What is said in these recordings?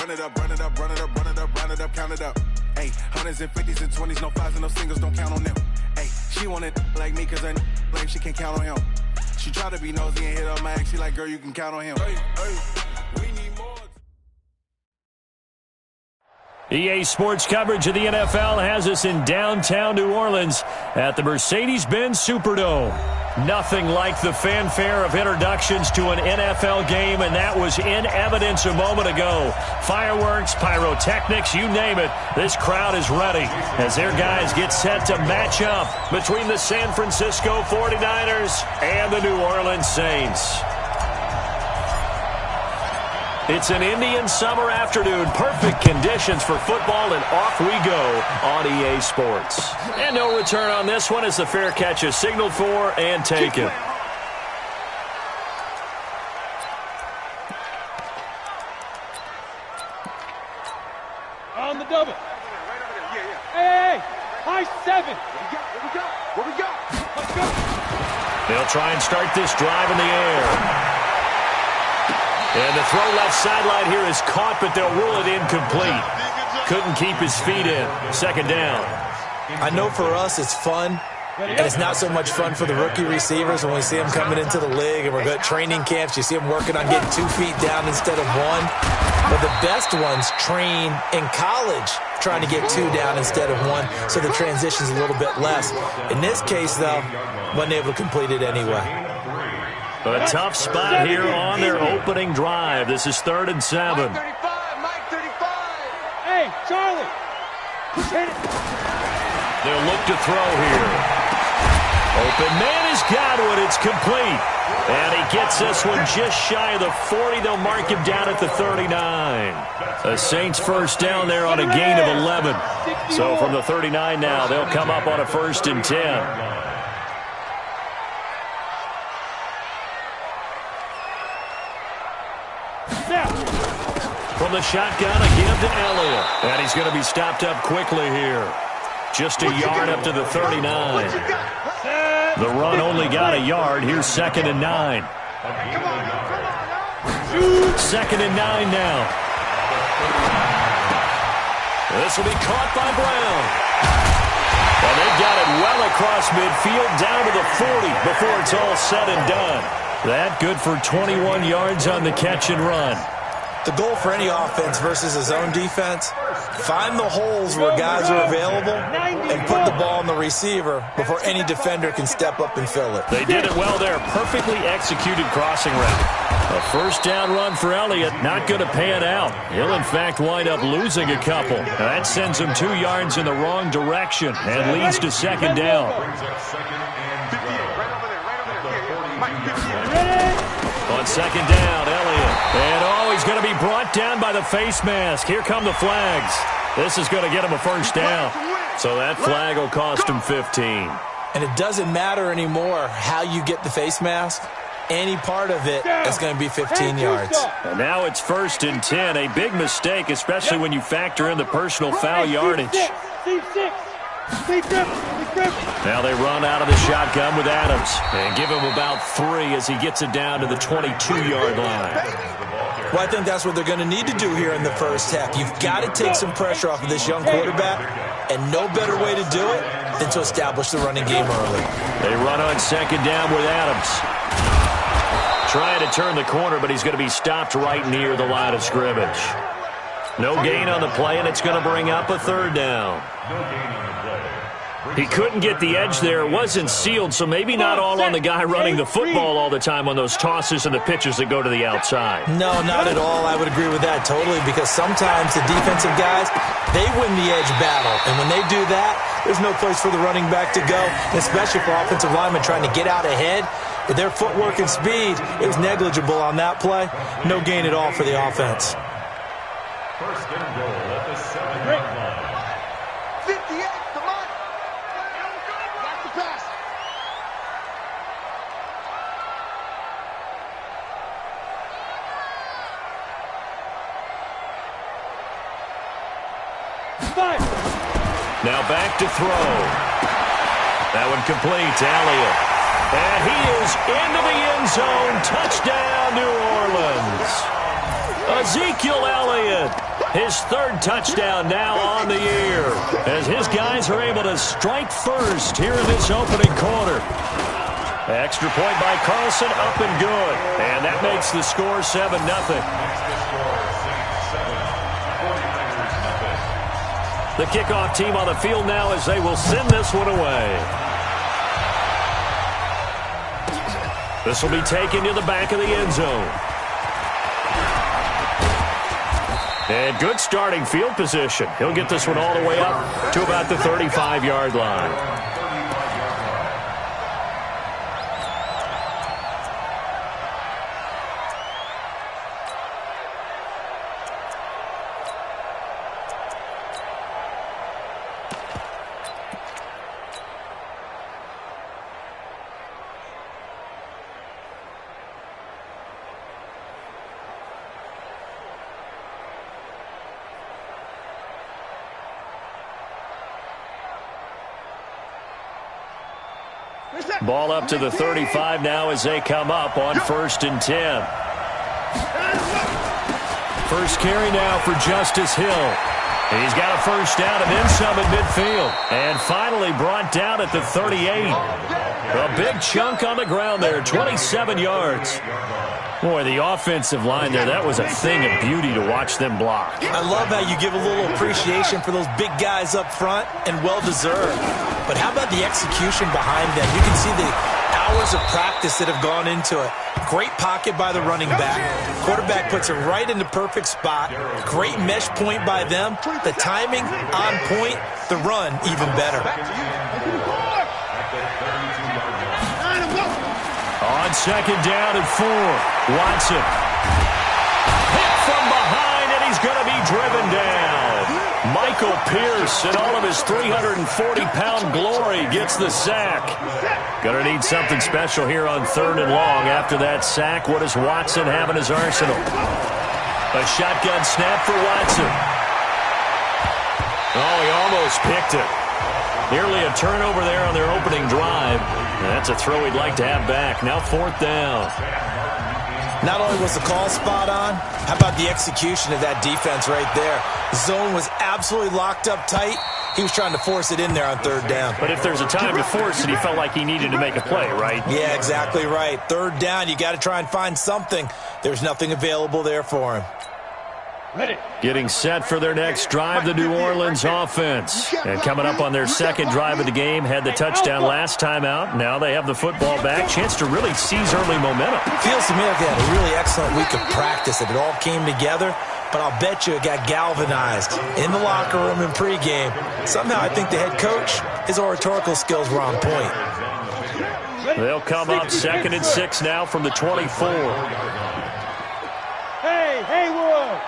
Run it up, run it up, run it up, run it up, run it up, count it up. Hey, hundreds and fifties and 20s, no fives and no singles, don't count on them. Hey, she want it like me cause her lame, she can't count on him. She try to be nosy and hit up my ex, she like, girl, you can count on him. Hey, we need more. EA Sports coverage of the NFL has us in downtown New Orleans at the Mercedes-Benz Superdome. Nothing like the fanfare of introductions to an NFL game, and that was in evidence a moment ago. Fireworks, pyrotechnics, you name it. This crowd is ready as their guys get set to match up between the San Francisco 49ers and the New Orleans Saints. It's an Indian summer afternoon. Perfect conditions for football, and off we go on EA Sports. And no return on this one as the fair catch is signaled for and taken. On the double. Hey, high 7. What we got? Let's go. They'll try and start this drive in the air. And the throw left sideline here is caught, but they'll rule it incomplete. Couldn't keep his feet in. Second down. I know for us it's fun, and it's not so much fun for the rookie receivers when we see them coming into the league and we're good training camps. You see them working on getting 2 feet down instead of 1. But the best ones train in college trying to get 2 down instead of 1, so the transition's a little bit less. In this case, though, wasn't able to complete it anyway. A tough spot here on their opening drive. This is 3rd and 7. Mike 35. Hey, Charlie. Hit it. They'll look to throw here. Open man has got one. It's complete. And he gets this one just shy of the 40. They'll mark him down at the 39. The Saints first down there on a gain of 11. So from the 39 now, they'll come up on a 1st and 10. From the shotgun, again to Elliott. And he's going to be stopped up quickly here. Just a yard up to the 39. The run only got a yard. Here's 2nd and 9. 2nd and 9 now. This will be caught by Brown. And they've got it well across midfield, down to the 40 before it's all said and done. That good for 21 yards on the catch and run. The goal for any offense versus a zone defense, find the holes where guys are available and put the ball on the receiver before any defender can step up and fill it. They did it well there. Perfectly executed crossing route. A 1st down run for Elliott. Not going to pan out. He'll, in fact, wind up losing a couple. That sends him 2 yards in the wrong direction and leads to 2nd down. On 2nd down, Elliott. And he's going to be brought down by the face mask. Here come the flags. This is going to get him a 1st down. So that flag will cost him 15. And it doesn't matter anymore how you get the face mask. Any part of it is going to be 15 yards. And now it's 1st and 10. A big mistake, especially when you factor in the personal foul yardage. Now they run out of the shotgun with Adams and give him about 3 as he gets it down to the 22-yard line. Well, I think that's what they're going to need to do here in the first half. You've got to take some pressure off of this young quarterback, and no better way to do it than to establish the running game early. They run on 2nd down with Adams. Trying to turn the corner, but he's going to be stopped right near the line of scrimmage. No gain on the play, and it's going to bring up a 3rd down. He couldn't get the edge there. It wasn't sealed, so maybe not all on the guy running the football all the time on those tosses and the pitches that go to the outside. No, not at all. I would agree with that totally, because sometimes the defensive guys, they win the edge battle. And when they do that, there's no place for the running back to go, especially for offensive linemen trying to get out ahead. With their footwork and speed, it was negligible on that play. No gain at all for the offense. 1st and goal at the 7-yard line. 58, come on. Back to pass. Now back to throw. That one complete to Elliott. And he is into the end zone. Touchdown, New Orleans. Ezekiel Elliott His third touchdown now on the year, as his guys are able to strike first here in this opening quarter. Extra point by Carlson, up and good. And that makes the score 7-0. The kickoff team on the field now as they will send this one away. This will be taken to the back of the end zone. And good starting field position. He'll get this one all the way up to about the 35-yard line. Ball up to the 35 now as they come up on 1st and 10. First carry now for Justice Hill. He's got a first down and then some at midfield. And finally brought down at the 38. A big chunk on the ground there, 27 yards. Boy, the offensive line there, that was a thing of beauty to watch them block. I love how you give a little appreciation for those big guys up front, and well-deserved. But how about the execution behind them? You can see the hours of practice that have gone into it. Great pocket by the running back. Quarterback puts it right in the perfect spot. Great mesh point by them. The timing on point. The run even better. On 2nd down and 4, Watson. Hit from behind, and he's going to be driven down. Michael Pierce, in all of his 340-pound glory, gets the sack. Going to need something special here on 3rd and long. After that sack, what does Watson have in his arsenal? A shotgun snap for Watson. Oh, he almost picked it. Nearly a turnover there on their opening drive. And that's a throw he'd like to have back. Now 4th down. Not only was the call spot on, how about the execution of that defense right there? The zone was absolutely locked up tight. He was trying to force it in there on 3rd down. But if there's a time to force it, he felt like he needed to make a play, right? Yeah, exactly right. 3rd down, you got to try and find something. There's nothing available there for him. Getting set for their next drive, the New Orleans offense. And coming up on their 2nd drive of the game, had the touchdown last time out. Now they have the football back. Chance to really seize early momentum. Feels to me like they had a really excellent week of practice. If it all came together, but I'll bet you it got galvanized in the locker room in pregame. Somehow I think the head coach, his oratorical skills were on point. They'll come up 2nd and 6 now from the 24. Hey, Haywood!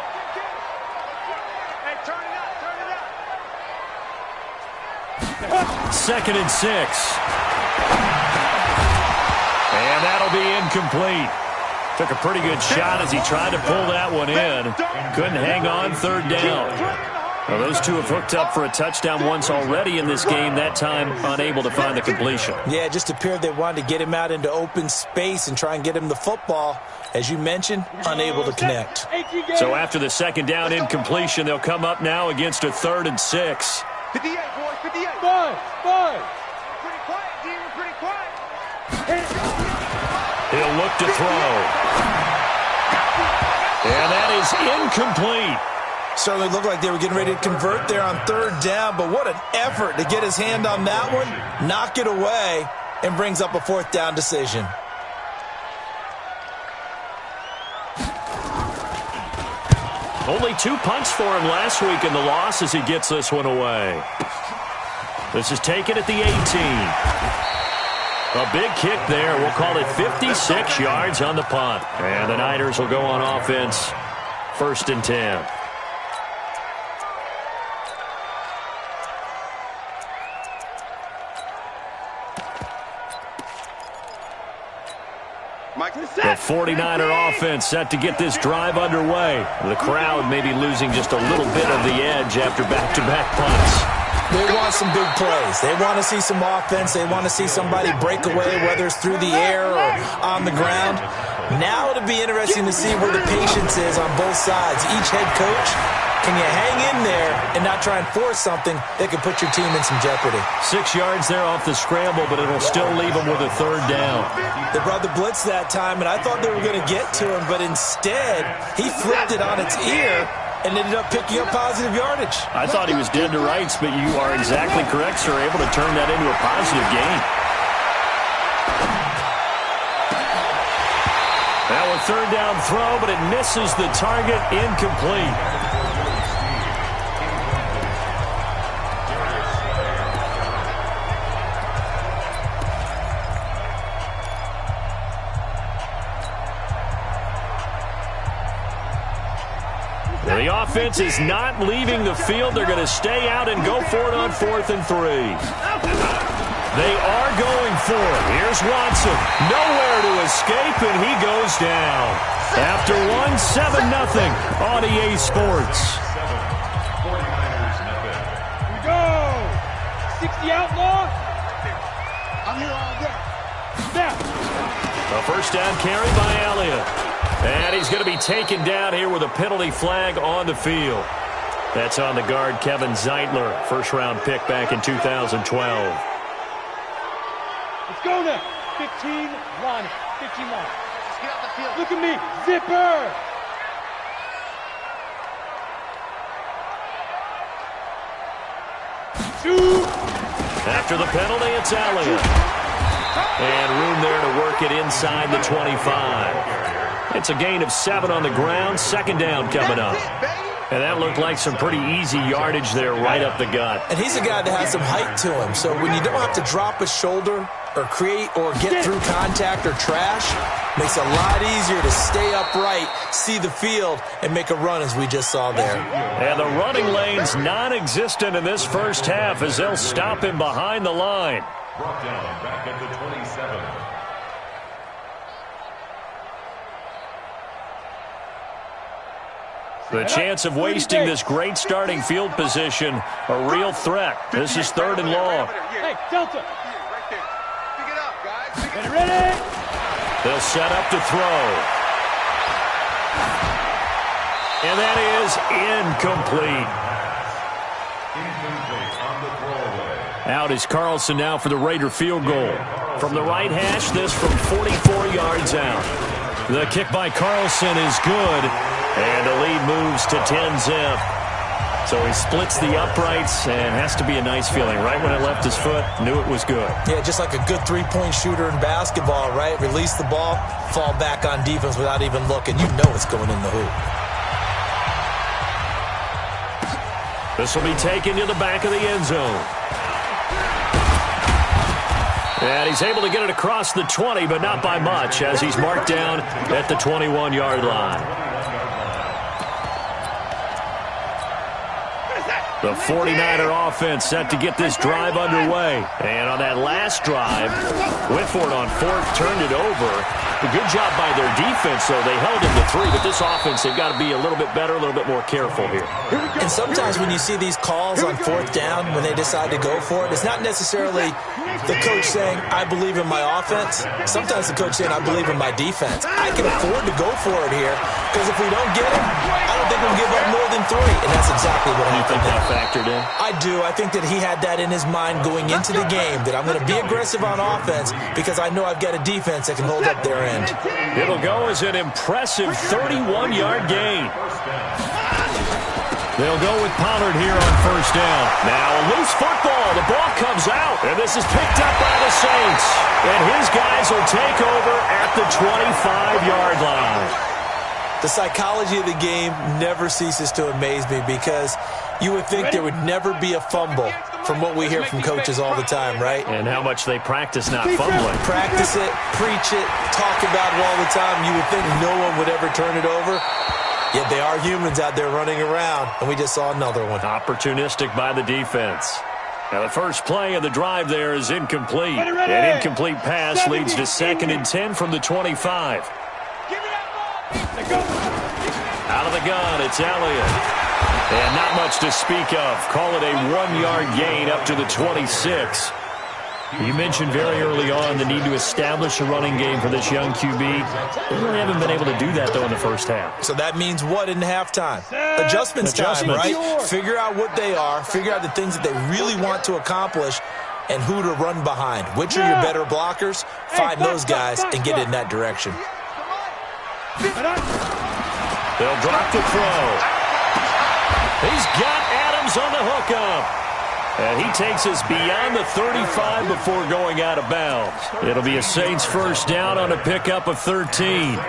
2nd and 6. And that'll be incomplete. Took a pretty good shot as he tried to pull that one in. Couldn't hang on 3rd down. Well, those two have hooked up for a touchdown once already in this game, that time unable to find the completion. Yeah, it just appeared they wanted to get him out into open space and try and get him the football. As you mentioned, unable to connect. So after the 2nd down incompletion, they'll come up now against a 3rd and 6. 58, boys, 58. Five. Pretty quiet, D. We're pretty quiet. He'll look to throw. And that is incomplete. Certainly looked like they were getting ready to convert there on 3rd down, but what an effort to get his hand on that one, knock it away, and brings up a 4th down decision. Only 2 punts for him last week in the loss as he gets this one away. This is taken at the 18. A big kick there. We'll call it 56 yards on the punt. And the Niners will go on offense. 1st and 10. The 49er offense set to get this drive underway. The crowd maybe losing just a little bit of the edge after back-to-back punts. They want some big plays. They want to see some offense. They want to see somebody break away, whether it's through the air or on the ground. Now it'll be interesting to see where the patience is on both sides. Each head coach Can you hang in there and not try and force something that could put your team in some jeopardy? 6 yards there off the scramble, but it'll still leave them with a third down. They brought the blitz that time, and I thought they were going to get to him, but instead, he flipped it on its ear and ended up picking up positive yardage. I thought he was dead to rights, but you are exactly correct, sir, able to turn that into a positive gain. Now a third down throw, but it misses the target, incomplete. The offense is not leaving the field. They're going to stay out and go for it on 4th and 3. They are going for it. Here's Watson. Nowhere to escape, and he goes down. After one, 7-0 on EA Sports. 49ers nothing. We go. 60 outlaw. I'm here all day. Snap. A first down carry by Elliott. And he's going to be taken down here with a penalty flag on the field. That's on the guard, Kevin Zeitler, first-round pick back in 2012. Let's go now. 15 line. 15 line. Just get off the field. Look at me. Zipper. Shoot. After the penalty, it's Elliott. And room there to work it inside the 25. It's a gain of 7 on the ground. Second down coming up. And that looked like some pretty easy yardage there right up the gut. And he's a guy that has some height to him. So when you don't have to drop a shoulder or create or get through contact or trash, makes it a lot easier to stay upright, see the field, and make a run as we just saw there. And the running lane's non-existent in this first half as they'll stop him behind the line. Brought down back at the 27. The chance of wasting this great starting field position, a real threat. This is 3rd and long. Hey, Delta. Right there. Pick it up, guys. Get it ready. They'll set up to throw. And that is incomplete. Incomplete on the throwaway. Out is Carlson now for the Raider field goal. From the right hash, this from 44 yards out. The kick by Carlson is good. And the lead moves to 10-zip. So he splits the uprights and has to be a nice feeling. Right when it left his foot, knew it was good. Yeah, just like a good three-point shooter in basketball, right? Release the ball, fall back on defense without even looking. You know it's going in the hoop. This will be taken to the back of the end zone. And he's able to get it across the 20, but not by much, as he's marked down at the 21-yard line. The 49er offense set to get this drive underway. And on that last drive, went for it on 4th, turned it over. A good job by their defense, though. They held him to 3, but this offense, they've got to be a little bit better, a little bit more careful here. And sometimes when you see these calls on 4th down, when they decide to go for it, it's not necessarily the coach saying, I believe in my offense. Sometimes the coach saying, I believe in my defense. I can afford to go for it here, because if we don't get it, I don't think we'll give up more than 3. And that's exactly what happened. You think that factored in? I do. I think that he had that in his mind going into the game, that I'm going to be aggressive on offense because I know I've got a defense that can hold up their end. It'll go as an impressive 31-yard gain. They'll go with Pollard here on first down. Now a loose football. The ball comes out, and this is picked up by the Saints. And his guys will take over at the 25-yard line. The psychology of the game never ceases to amaze me because you would think there would never be a fumble from what we hear from coaches all the time, right? And how much they practice not fumbling. Practice it, preach it, talk about it all the time. You would think no one would ever turn it over. Yet they are humans out there running around, and we just saw another one. Opportunistic by the defense. Now the first play of the drive there is incomplete. An incomplete pass leads to 2nd and 10 from the 25. Out of the gun, it's Elliott. And not much to speak of. Call it a 1-yard gain up to the 26. You mentioned very early on the need to establish a running game for this young QB. They really haven't been able to do that, though, in the first half. So that means what in halftime? Adjustments time, right? Figure out what they are, figure out the things that they really want to accomplish, and who to run behind. Which are your better blockers? Find those guys and get in that direction. They'll drop the throw. He's got Adams on the hookup. And he takes us beyond the 35 before going out of bounds. It'll be a Saints first down on a pickup of 13.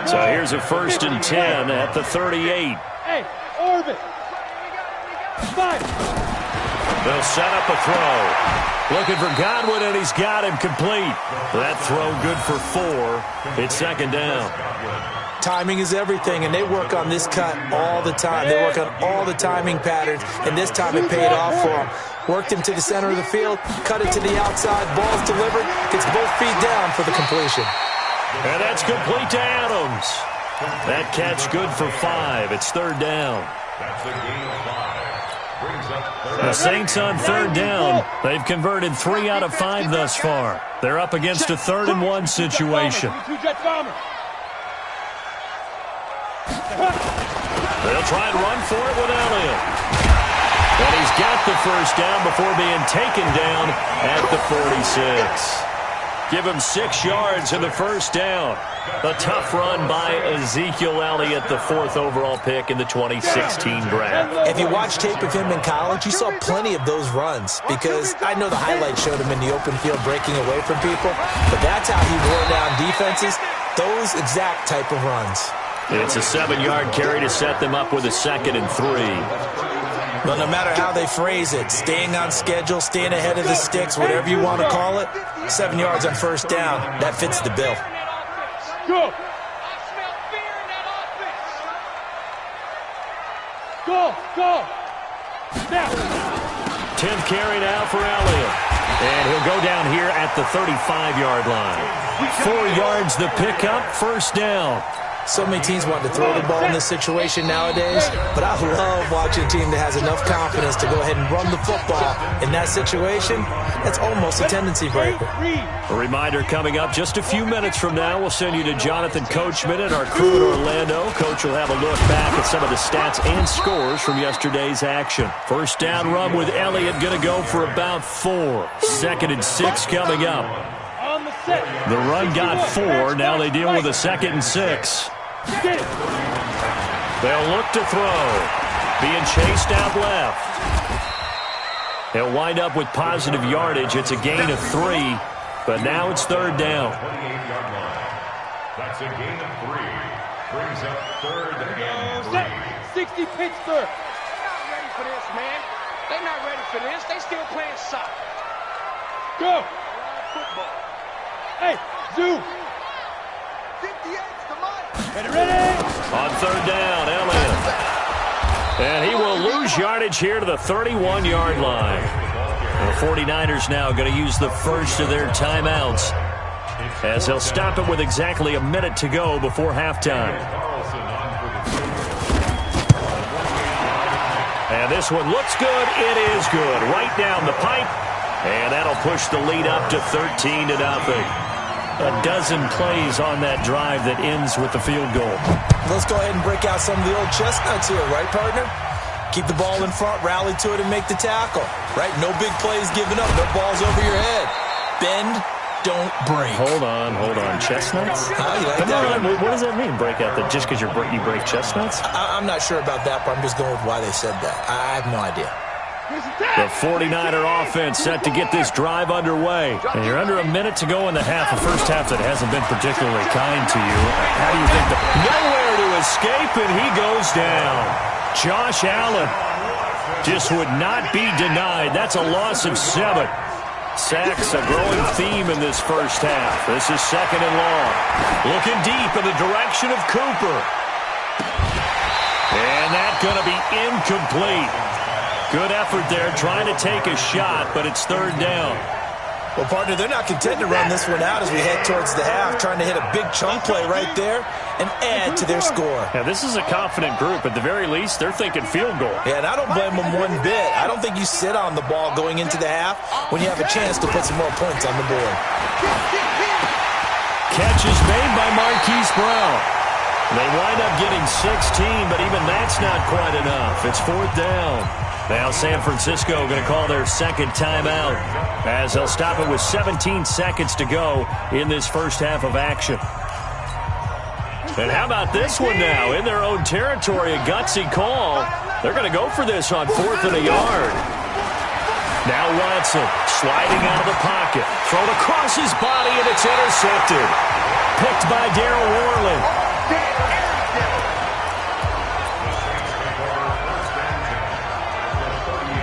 So here's a 1st and 10 at the 38. Hey, orbit. They'll set up a throw. Looking for Godwin, and he's got him complete. That throw good for 4. It's 2nd down. Timing is everything, and they work on this cut all the time. They work on all the timing patterns, and this time it paid off for them. Worked him to the center of the field, cut it to the outside, ball's delivered, gets both feet down for the completion. And that's complete to Adams. That catch good for 5. It's 3rd down. That's a gain of 5. Brings up The Saints on 3rd down. They've converted 3 out of 5 thus far. They're up against a 3rd and 1 situation. They'll try and run for it with Elliott. And he's got the first down before being taken down at the 46. Give him 6 yards in the first down. A tough run by Ezekiel Elliott, the 4th overall pick in the 2016 draft. If you watch tape of him in college, you saw plenty of those runs, because I know the highlights showed him in the open field breaking away from people, but that's how he wore down defenses, those exact type of runs. It's a 7-yard carry to set them up with a 2nd and 3. Well, no matter how they phrase it, staying on schedule, staying ahead of the sticks, whatever you want to call it, 7 yards on first down, that fits the bill. Go! Go! Go! Now! 10th carry now for Elliott. And he'll go down here at the 35-yard line. 4 yards the pickup, first down. So many teams want to throw the ball in this situation nowadays, but I love watching a team that has enough confidence to go ahead and run the football. In that situation, that's almost a tendency breaker. A reminder coming up just a few minutes from now, we'll send you to Jonathan Coachman and our crew in Orlando. Coach will have a look back at some of the stats and scores from yesterday's action. First down run with Elliott going to go for about 4. 2nd and 6 coming up. The run got 4. Now they deal with a 2nd and 6. They'll look to throw. Being chased out left. He'll wind up with positive yardage. It's a gain of 3, but now it's 3rd down. 28-yard line. That's a gain of 3. Brings up 3rd and 3. 60 Pittsburgh. They're not ready for this, man. They're not ready for this. They still playing soccer. Go! Football. Hey, Zoo! 58's the money. Ready? On 3rd down, Elliott. And he will lose yardage here to the 31-yard line. The 49ers now going to use the first of their timeouts, as they'll stop it with exactly a minute to go before halftime. And this one looks good. It is good. Right down the pipe. And that'll push the lead up to 13-0. A dozen plays on that drive that ends with the field goal. Let's go ahead and break out some of the old chestnuts here, right, partner? Keep the ball in front, rally to it, and make the tackle. Right? No big plays given up. No balls over your head. Bend, don't break. Hold on. Chestnuts? You like that? What does that mean, break out? That just because you break chestnuts? I'm not sure about that, but I'm just going with why they said that. I have no idea. The 49er offense set to get this drive underway. And you're under a minute to go in the half. A first half that hasn't been particularly kind to you. How do you think nowhere to escape, and he goes down. Josh Allen just would not be denied. That's a loss of 7. Sacks, a growing theme in this first half. This is 2nd and long. Looking deep in the direction of Cooper. And that's going to be incomplete. Good effort there, trying to take a shot, but it's 3rd down. Well, partner, they're not content to run this one out as we head towards the half, trying to hit a big chunk play right there and add to their score. Yeah, this is a confident group. At the very least, they're thinking field goal. Yeah, and I don't blame them one bit. I don't think you sit on the ball going into the half when you have a chance to put some more points on the board. Catch is made by Marquise Brown. They wind up getting 16, but even that's not quite enough. It's 4th down. Now San Francisco going to call their second timeout as they'll stop it with 17 seconds to go in this first half of action. And how about this one now? In their own territory, a gutsy call. They're going to go for this on 4th and a yard. Now Watson sliding out of the pocket. Thrown across his body, and it's intercepted. Picked by Darryl Worland.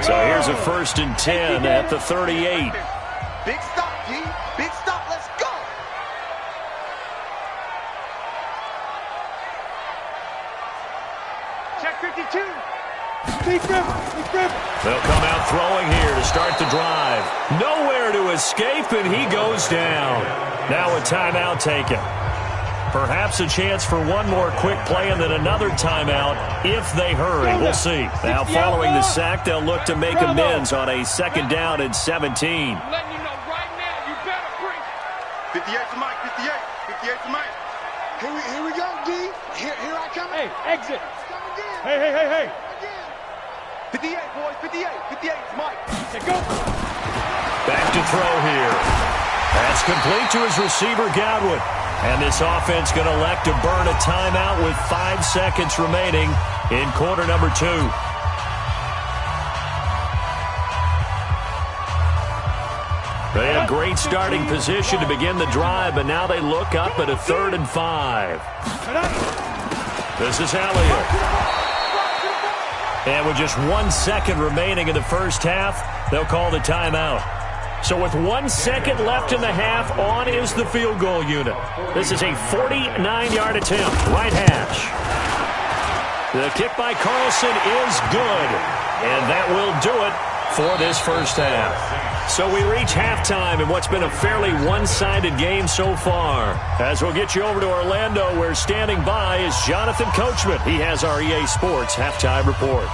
So here's a 1st and 10 at the 38. Big stop, G. Big stop. Let's go. Check 52. They'll come out throwing here to start the drive. Nowhere to escape, and he goes down. Now a timeout taken. Perhaps a chance for one more quick play and then another timeout if they hurry. We'll see. Now following the sack, they'll look to make amends on a 2nd down and 17. I'm letting you know right now, you better bring 58 to Mike. 58 to Mike. Here we go, D. Here I come. Hey, exit. Hey. 58, boys. 58 to Mike. Hey, go. Back to throw here. That's complete to his receiver, Godwin. And this offense going to elect to burn a timeout with 5 seconds remaining in quarter number 2. They have great starting position to begin the drive, but now they look up at a 3rd and 5. This is Elliott. And with just 1 second remaining in the first half, they'll call the timeout. So with 1 second left in the half, on is the field goal unit. This is a 49-yard attempt, right hash. The kick by Carlson is good, and that will do it for this first half. So we reach halftime in what's been a fairly one-sided game so far. As we'll get you over to Orlando, where standing by is Jonathan Coachman. He has our EA Sports halftime report.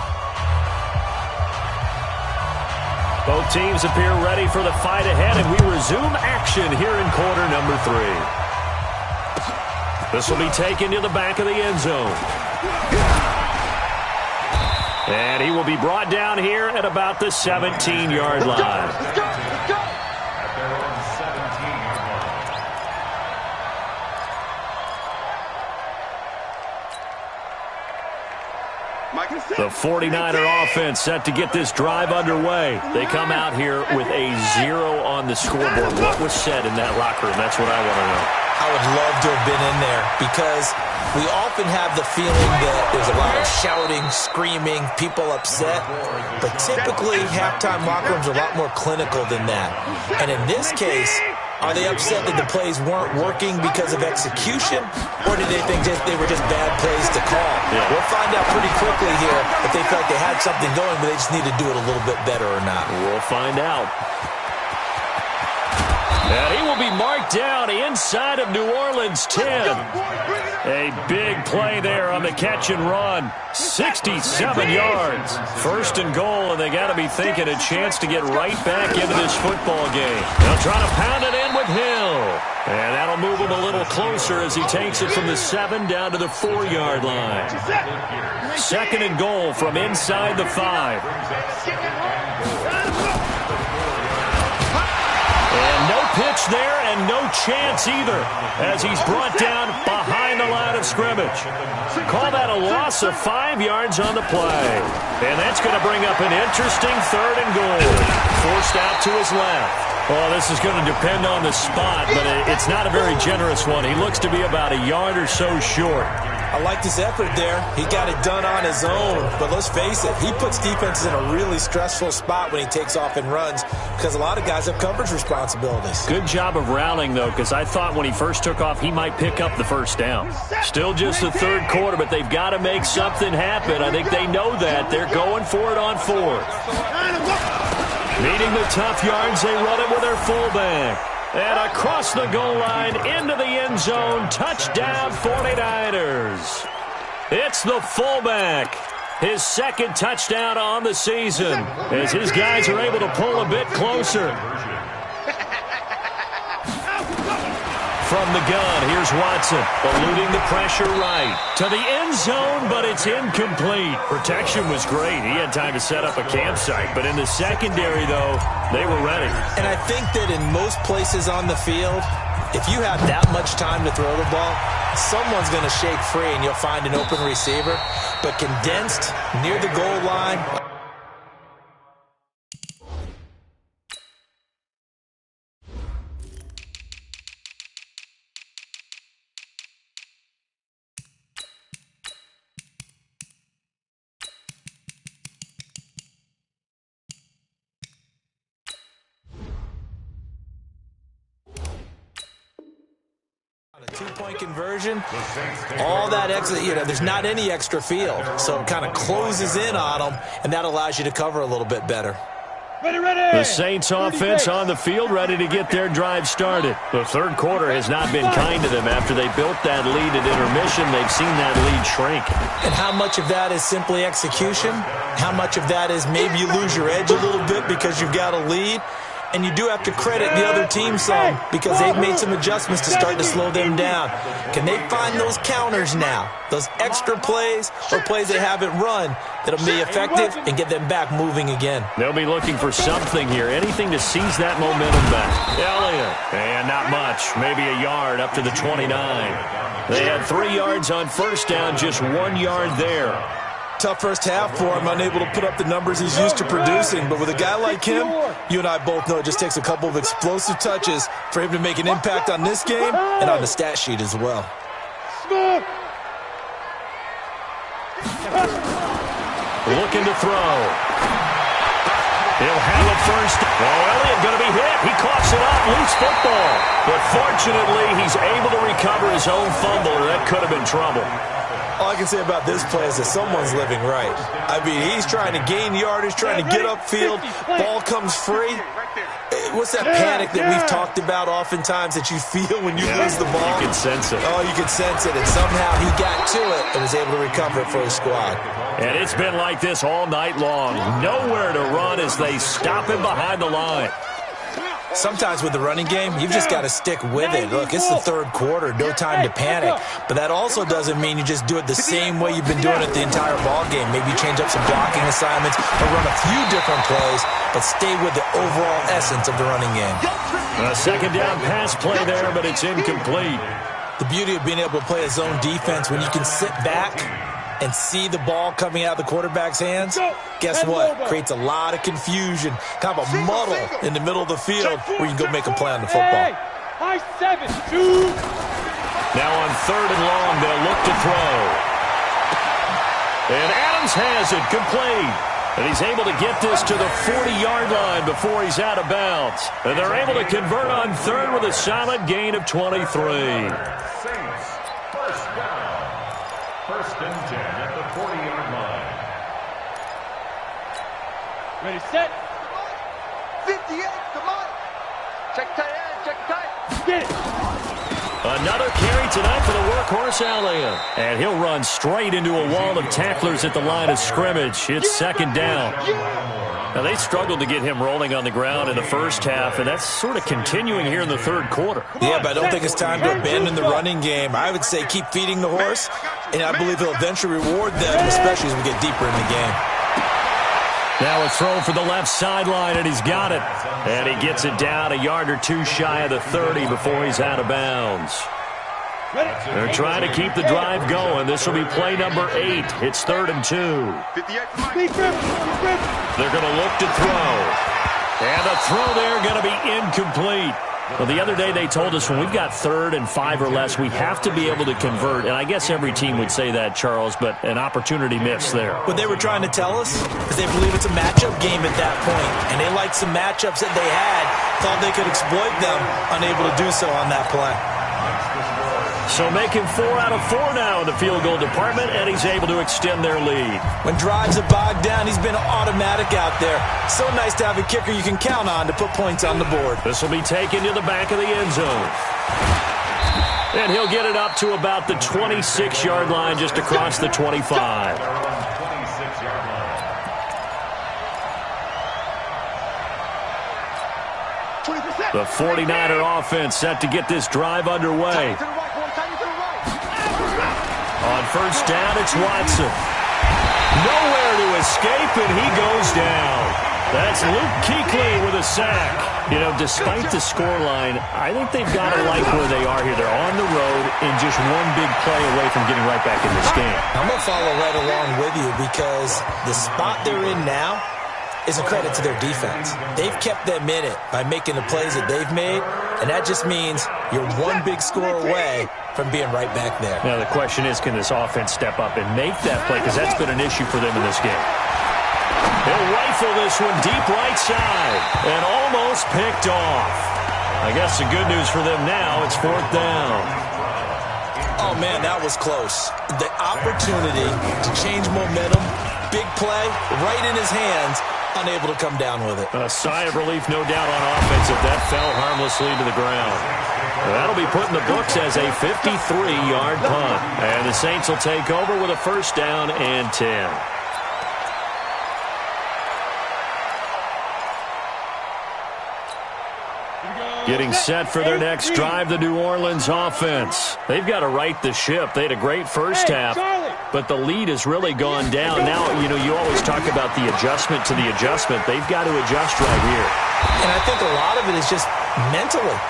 Both teams appear ready for the fight ahead, and we resume action here in quarter number 3. This will be taken to the back of the end zone. And he will be brought down here at about the 17-yard line. Let's go. At their own 17-yard line. The 49er offense set to get this drive underway. They come out here with a 0 on the scoreboard. What was said in that locker room? That's what I want to know. I would love to have been in there because we often have the feeling that there's a lot of shouting, screaming, people upset. But typically, halftime locker rooms are a lot more clinical than that. And in this case, are they upset that the plays weren't working because of execution, or did they think they were just bad plays to call? Yeah. We'll find out pretty quickly here if they felt they had something going, but they just need to do it a little bit better or not. We'll find out. And he will be marked down inside of New Orleans 10. A big play there on the catch and run. 67 yards. 1st and goal, and they got to be thinking a chance to get right back into this football game. They'll try to pound it in with Hill. And that'll move him a little closer as he takes it from the 7 down to the 4-yard line. 2nd and goal from inside the 5. And no pitch there and no chance either as he's brought down behind the line of scrimmage. Call that a loss of 5 yards on the play. And that's going to bring up an interesting 3rd and goal. Forced out to his left. Well, this is going to depend on the spot, but it's not a very generous one. He looks to be about a yard or so short. I liked his effort there. He got it done on his own. But let's face it, he puts defenses in a really stressful spot when he takes off and runs because a lot of guys have coverage responsibilities. Good job of rallying, though, because I thought when he first took off, he might pick up the first down. Still just the 3rd quarter, but they've got to make something happen. I think they know that. They're going for it on 4th. Needing the tough yards, they run it with their fullback. And across the goal line, into the end zone, touchdown 49ers. It's the fullback. His second touchdown on the season as his guys are able to pull a bit closer. From the gun, here's Watson, eluding the pressure right. To the end zone, but it's incomplete. Protection was great. He had time to set up a campsite. But in the secondary, though, they were ready. And I think that in most places on the field, if you have that much time to throw the ball, someone's going to shake free and you'll find an open receiver. But condensed, near the goal line. Two-point conversion, all that extra, there's not any extra field, so it kind of closes in on them, and that allows you to cover a little bit better. The Saints offense on the field, ready to get their drive started. The third quarter has not been kind to them. After they built that lead at intermission, they've seen that lead shrink. And how much of that is simply execution? How much of that is maybe you lose your edge a little bit because you've got a lead? And you do have to credit the other team some because they've made some adjustments to start to slow them down. Can they find those counters now, those extra plays or plays they haven't run that'll be effective and get them back moving again? They'll be looking for something here, anything to seize that momentum back. Elliott, and not much, maybe a yard up to the 29. They had 3 yards on first down, just 1 yard there. Tough first half for him, unable to put up the numbers he's used to producing. But with a guy like him, you and I both know it just takes a couple of explosive touches for him to make an impact on this game and on the stat sheet as well. Looking to throw. He'll have it first. Oh, Elliott going to be hit. He coughs it up, loose football. But fortunately, he's able to recover his own fumble, or that could have been trouble. All I can say about this play is that someone's living right. I mean, he's trying to gain yardage, trying to get upfield. Ball comes free. What's that panic that we've talked about oftentimes that you feel when you lose the ball? You can sense it. Oh, you can sense it. And somehow he got to it and was able to recover it for his squad. And it's been like this all night long. Nowhere to run as they stop him behind the line. Sometimes with the running game, you've just got to stick with it. Look, it's the third quarter, no time to panic. But that also doesn't mean you just do it the same way you've been doing it the entire ball game. Maybe you change up some blocking assignments or run a few different plays, but stay with the overall essence of the running game. A second down pass play there, but it's incomplete. The beauty of being able to play a zone defense when you can sit back and see the ball coming out of the quarterback's hands, guess what? Creates a lot of confusion, kind of a muddle in the middle of the field where you can go make a play on the football. High 7, 2. Now on third and long, they'll look to throw. And Adams has it complete. And he's able to get this to the 40-yard line before he's out of bounds. And they're able to convert on third with a solid gain of 23. Saints, first down. First and 10 at the 40-yard line. Ready, set. 58, come on. Check tight end, check tight. Get it. Another carry tonight for the workhorse Elliott. And he'll run straight into a wall of tacklers at the line of scrimmage. It's second down. Now, they struggled to get him rolling on the ground in the first half, and that's sort of continuing here in the third quarter. Yeah, but I don't think it's time to abandon the running game. I would say keep feeding the horse, and I believe he'll eventually reward them, especially as we get deeper in the game. Now a throw for the left sideline, and he's got it. And he gets it down a yard or two shy of the 30 before he's out of bounds. They're trying to keep the drive going. This will be play number 8. It's 3rd and 2. They're going to look to throw. And the throw there going to be incomplete. Well, the other day they told us when we've got 3rd and 5 or less, we have to be able to convert. And I guess every team would say that, Charles, but an opportunity missed there. What they were trying to tell us is they believe it's a matchup game at that point. And they liked some matchups that they had, thought they could exploit them, unable to do so on that play. So making 4 out of 4 now in the field goal department, and he's able to extend their lead. When drives are bogged down, he's been automatic out there. So nice to have a kicker you can count on to put points on the board. This will be taken to the back of the end zone. And he'll get it up to about the 26-yard line, just across the 25. The 49er offense set to get this drive underway. On first down, it's Watson. Nowhere to escape, and he goes down. That's Luke Kuechly with a sack. You know, despite the scoreline, I think they've got to like where they are here. They're on the road and just one big play away from getting right back in this game. I'm going to follow right along with you because the spot they're in now is a credit to their defense. They've kept them in it by making the plays that they've made, and that just means you're one big score away from being right back there. Now, the question is, can this offense step up and make that play? Because that's been an issue for them in this game. He'll rifle this one deep right side and almost picked off. I guess the good news for them now, it's 4th down. Oh, man, that was close. The opportunity to change momentum, big play, right in his hands, unable to come down with it. A sigh of relief, no doubt, on offense if that fell harmlessly to the ground. That'll be put in the books as a 53-yard punt. And the Saints will take over with a 1st down and 10. Getting set for their next drive, the New Orleans offense. They've got to right the ship. They had a great first half, but the lead has really gone down. Now, you know, you always talk about the adjustment to the adjustment. They've got to adjust right here. And I think a lot of it is just mentally.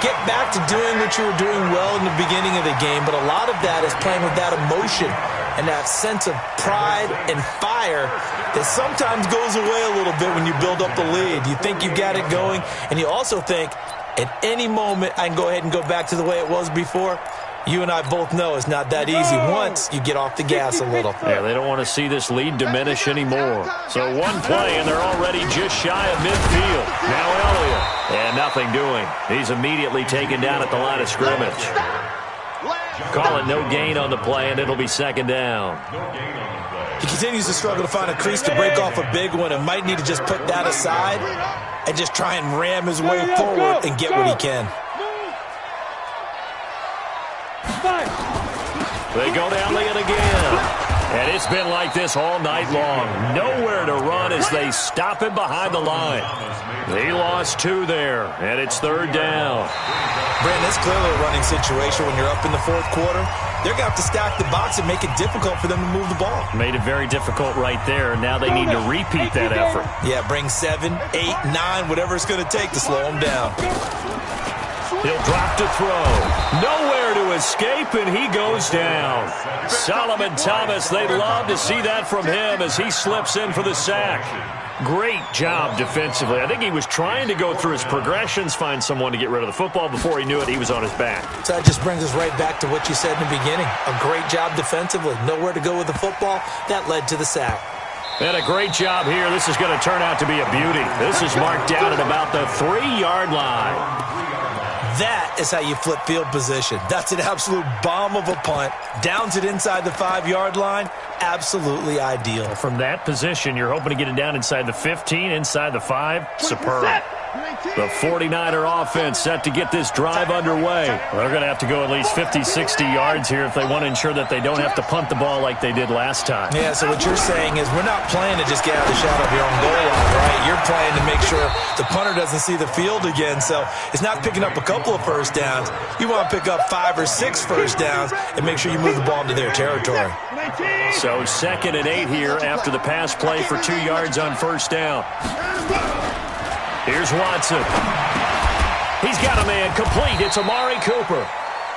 Get back to doing what you were doing well in the beginning of the game, but a lot of that is playing with that emotion and that sense of pride and fire that sometimes goes away a little bit when you build up the lead. You think you got it going, and you also think at any moment I can go ahead and go back to the way it was before. You and I both know it's not that easy once you get off the gas a little. Yeah, they don't want to see this lead diminish anymore. So one play, and they're already just shy of midfield. Now Elliott, and nothing doing. He's immediately taken down at the line of scrimmage. Call it no gain on the play, and it'll be 2nd down. He continues to struggle to find a crease to break off a big one and might need to just put that aside and just try and ram his way forward and get what he can. They go to Elliott again. And it's been like this all night long. Nowhere to run as they stop him behind the line. He lost 2 there, and it's 3rd down. Brandon, it's clearly a running situation when you're up in the 4th quarter. They're going to have to stack the box and make it difficult for them to move the ball. Made it very difficult right there. Now they need to repeat that effort. Yeah, bring 7, 8, 9, whatever it's going to take to slow them down. He'll drop to throw. Nowhere to escape, and he goes down. Solomon Thomas, they'd love to see that from him as he slips in for the sack. Great job defensively. I think he was trying to go through his progressions, find someone to get rid of the football. Before he knew it, he was on his back. So that just brings us right back to what you said in the beginning. A great job defensively. Nowhere to go with the football. That led to the sack. And a great job here. This is going to turn out to be a beauty. This is marked down at about the 3-yard line. That is how you flip field position. That's an absolute bomb of a punt. Downs it inside the 5-yard line. Absolutely ideal. From that position, you're hoping to get it down inside the 15, inside the 5. Superb. The 49er offense set to get this drive underway. They're going to have to go at least 50, 60 yards here if they want to ensure that they don't have to punt the ball like they did last time. Yeah, so what you're saying is we're not playing to just get out of the shadow of your own goal line, right? You're playing to make sure the punter doesn't see the field again. So it's not picking up a couple of first downs. You want to pick up 5 or 6 first downs and make sure you move the ball into their territory. So 2nd and 8 here after the pass play for 2 yards on first down. Here's Watson. He's got a man complete. It's Amari Cooper.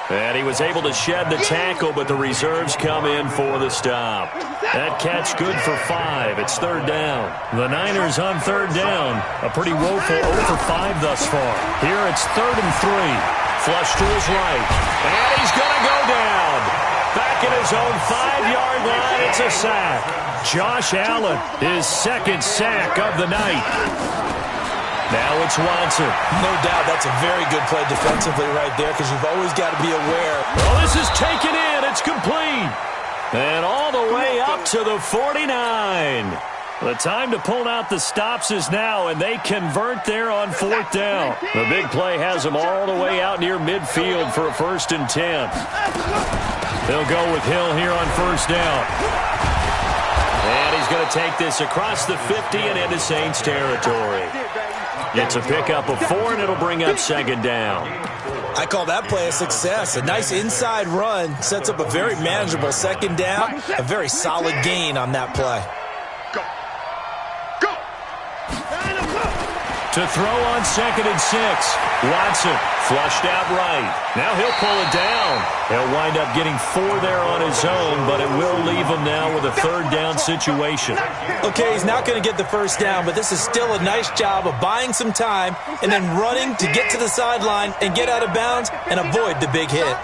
And he was able to shed the tackle, but the reserves come in for the stop. That catch good for 5. It's 3rd down. The Niners on 3rd down. A pretty woeful 0 for 5 thus far. Here it's 3rd and 3. Flush to his right. And he's going to go down. Back in his own 5-yard line, it's a sack. Josh Allen, his 2nd sack of the night. Now it's Watson. No doubt that's a very good play defensively right there because you've always got to be aware. Well, this is taken in. It's complete. And all the way up to the 49. The time to pull out the stops is now, and they convert there on 4th down. The big play has them all the way out near midfield for a 1st and 10. They'll go with Hill here on 1st down. And he's going to take this across the 50 and into Saints territory. It's a pickup of 4, and it'll bring up 2nd down. I call that play a success. A nice inside run sets up a very manageable 2nd down. A very solid gain on that play. To throw on 2nd and 6. Watson flushed out right. Now he'll pull it down. He'll wind up getting 4 there on his own, but it will leave him now with a 3rd down situation. Okay, he's not going to get the 1st down, but this is still a nice job of buying some time and then running to get to the sideline and get out of bounds and avoid the big hit.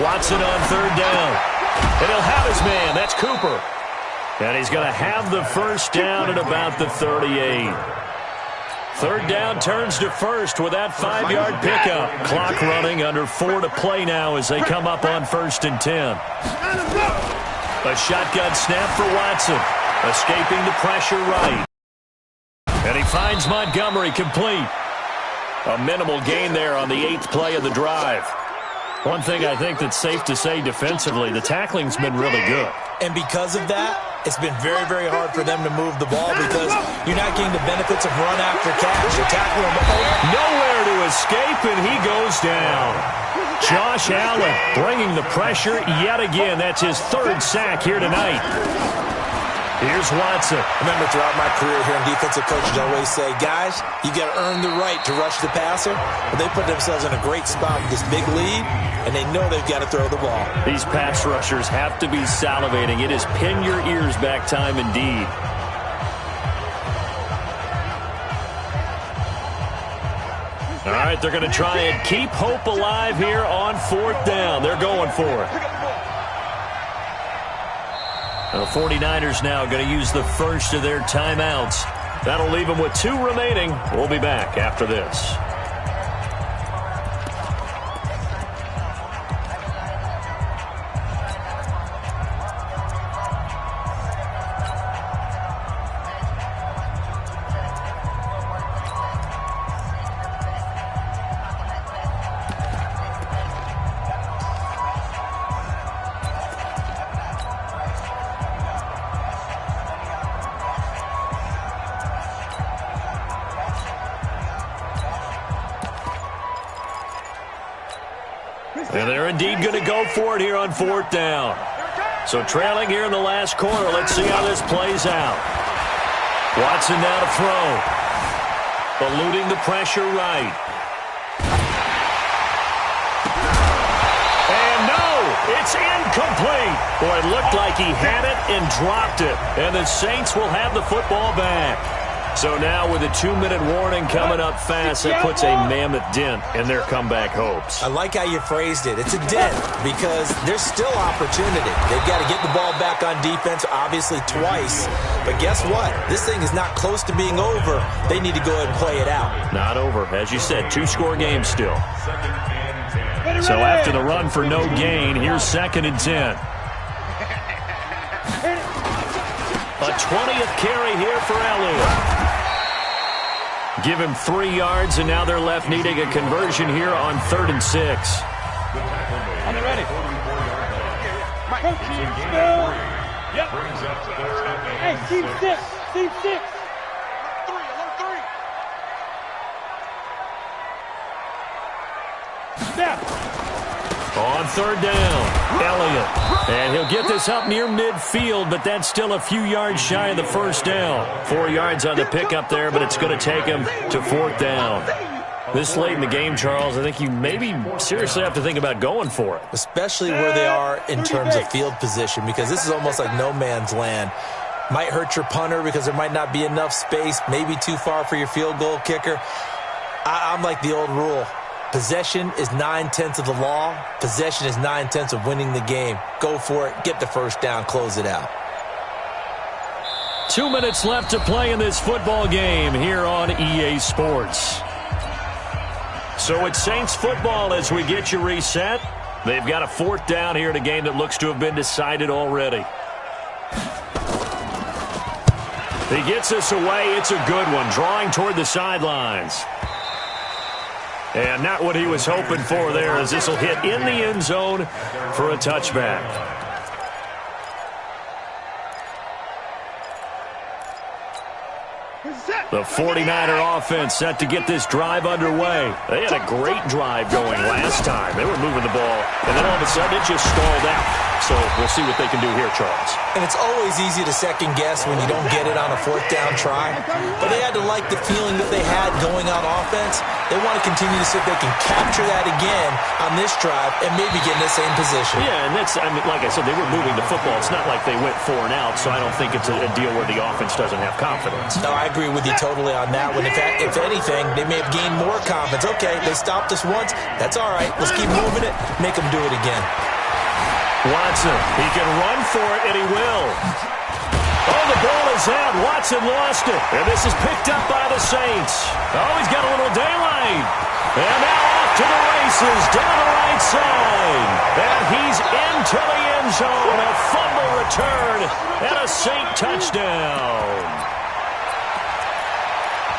Watson on 3rd down. And he'll have his man. That's Cooper. And he's going to have the 1st down at about the 38. 3rd down turns to 1st with that 5-yard pickup. Clock running, under 4 to play now as they come up on 1st and 10. A shotgun snap for Watson. Escaping the pressure right. And he finds Montgomery complete. A minimal gain there on the 8th play of the drive. One thing I think that's safe to say defensively, the tackling's been really good. And because of that, it's been very, very hard for them to move the ball because you're not getting the benefits of run after catch. You're tackling them nowhere to escape, and he goes down. Josh Allen bringing the pressure yet again. That's his 3rd sack here tonight. Here's Watson. I remember throughout my career here in defensive coaches, I always say, guys, you got to earn the right to rush the passer. But they put themselves in a great spot with this big lead, and they know they've got to throw the ball. These pass rushers have to be salivating. It is pin your ears back time indeed. All right, they're going to try and keep hope alive here on 4th down. They're going for it. The 49ers now going to use the first of their timeouts. That'll leave them with 2 remaining. We'll be back after this. And they're indeed going to go for it here on 4th down. So trailing here in the last quarter. Let's see how this plays out. Watson now to throw. Eluding the pressure right. And no, it's incomplete. Boy, it looked like he had it and dropped it. And the Saints will have the football back. So now with a 2-minute warning coming up fast, that puts a mammoth dent in their comeback hopes. I like how you phrased it. It's a dent because there's still opportunity. They've got to get the ball back on defense, obviously twice. But guess what? This thing is not close to being over. They need to go ahead and play it out. Not over. As you said, 2-score game still. So after the run for no gain, here's 2nd and 10. A 20th carry here for Elliott. Give him 3 yards, and now they're left needing a conversion here on 3rd and 6. On the ready. Yep. Hey, team 6. Team 6. Snap. On 3rd down, Elliott. And he'll get this up near midfield, but that's still a few yards shy of the 1st down. 4 yards on the pickup there, but it's going to take him to 4th down. This late in the game, Charles, I think you maybe seriously have to think about going for it. Especially where they are in terms of field position, because this is almost like no man's land. Might hurt your punter because there might not be enough space, maybe too far for your field goal kicker. I'm like the old rule. Possession is 9/10 of the law. Possession is 9/10 of winning the game. Go for it. Get the first down. Close it out. 2 minutes left to play in this football game here on EA Sports. So it's Saints football as we get you reset. They've got a 4th down here in a game that looks to have been decided already. He gets us away. It's a good one, drawing toward the sidelines. And not what he was hoping for there, as this will hit in the end zone for a touchback. The 49er offense set to get this drive underway. They had a great drive going last time. They were moving the ball, and then all of a sudden it just stalled out. So we'll see what they can do here, Charles. And it's always easy to second guess when you don't get it on a 4th down try. But they had to like the feeling that they had going on offense. They want to continue to see if they can capture that again on this drive and maybe get in the same position. Yeah, and that's, I mean, like I said, they were moving the football. It's not like they went 4 and out, so I don't think it's a deal where the offense doesn't have confidence. No, I agree with you totally on that one. If anything, they may have gained more confidence. Okay, they stopped us once. That's all right. Let's keep moving it. Make them do it again. Watson, he can run for it, and he will. Oh, the ball is out. Watson lost it. And this is picked up by the Saints. Oh, he's got a little daylight. And now off to the races down the right side. And he's into the end zone. A fumble return and a Saint touchdown.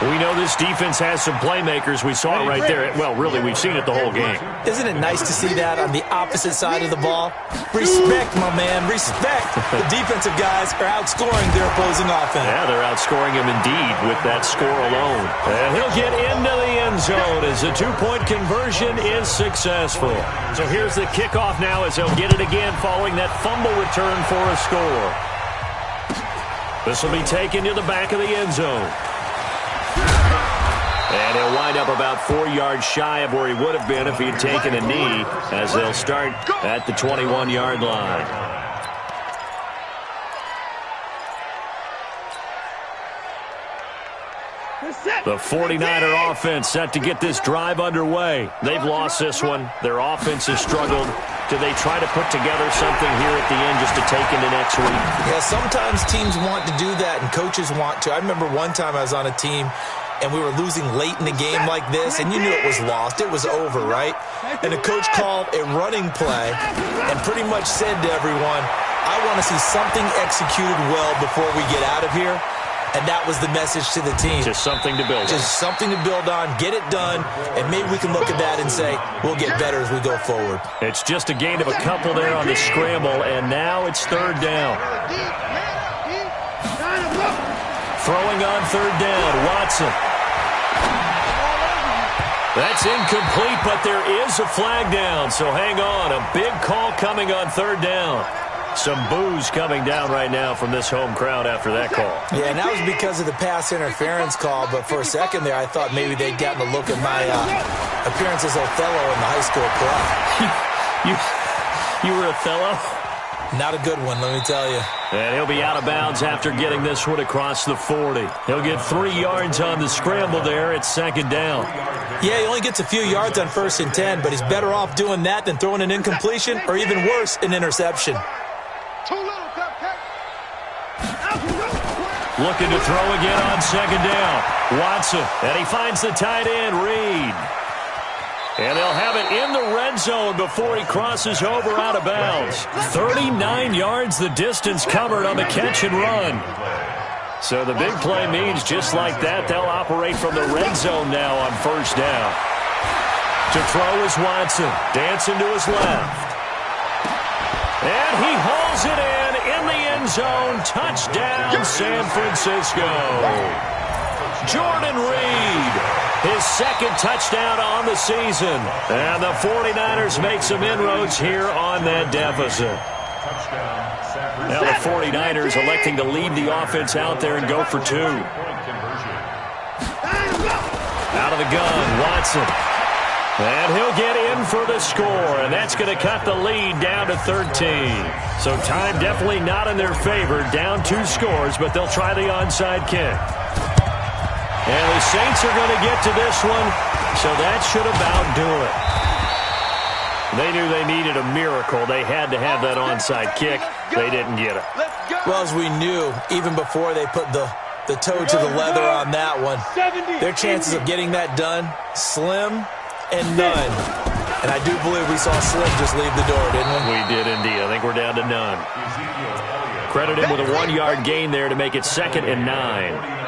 We know this defense has some playmakers. We saw it right there. Well, really, we've seen it the whole game. Isn't it nice to see that on the opposite side of the ball? Respect, my man, respect. The defensive guys are outscoring their opposing offense. Yeah, they're outscoring him indeed with that score alone. And he'll get into the end zone as the 2-point conversion is successful. So here's the kickoff now as they'll get it again following that fumble return for a score. This will be taken to the back of the end zone. And he'll wind up about 4 yards shy of where he would have been if he had taken a knee, as they'll start at the 21-yard line. The 49er offense set to get this drive underway. They've lost this one. Their offense has struggled. Do they try to put together something here at the end just to take into next week? Yeah, sometimes teams want to do that and coaches want to. I remember one time I was on a team and we were losing late in the game like this, and you knew it was lost. It was over, right? And the coach called a running play and pretty much said to everyone, I want to see something executed well before we get out of here. And that was the message to the team. Just something to build on. Just something to build on, get it done, and maybe we can look at that and say, we'll get better as we go forward. It's just a gain of a couple there on the scramble, and now it's 3rd down. Throwing on 3rd down, Watson. That's incomplete, but there is a flag down, so hang on. A big call coming on 3rd down. Some boos coming down right now from this home crowd after that call. Yeah, and that was because of the pass interference call, but for a second there I thought maybe they'd gotten a look at my appearance as Othello in the high school play. You were Othello? Not a good one, let me tell you. And he'll be out of bounds after getting this one across the 40. He'll get 3 yards on the scramble there. It's 2nd down. Yeah, he only gets a few yards on 1st and 10, but he's better off doing that than throwing an incompletion or even worse, an interception. Looking to throw again on 2nd down. Watson, and he finds the tight end, Reed. And they'll have it in the red zone before he crosses over out of bounds. 39 yards the distance covered on the catch and run. So the big play means just like that, they'll operate from the red zone now on 1st down. To throw is Watson, dancing to his left. And he hauls it in the end zone. Touchdown, San Francisco. Jordan Reed, his 2nd touchdown on the season. And the 49ers make some inroads here on that deficit. Now the 49ers electing to lead the offense out there and go for 2. Out of the gun, Watson. And he'll get in for the score, and that's going to cut the lead down to 13. So time definitely not in their favor, down 2 scores, but they'll try the onside kick. And the Saints are going to get to this one, so that should about do it. They knew they needed a miracle. They had to have that onside kick. They didn't get it. Well, as we knew, even before they put the toe to the leather on that one, their chances of getting that done, slim and none. And I do believe we saw Slim just leave the door, didn't we? We did indeed. I think we're down to none. Credited with a 1-yard gain there to make it 2nd and 9.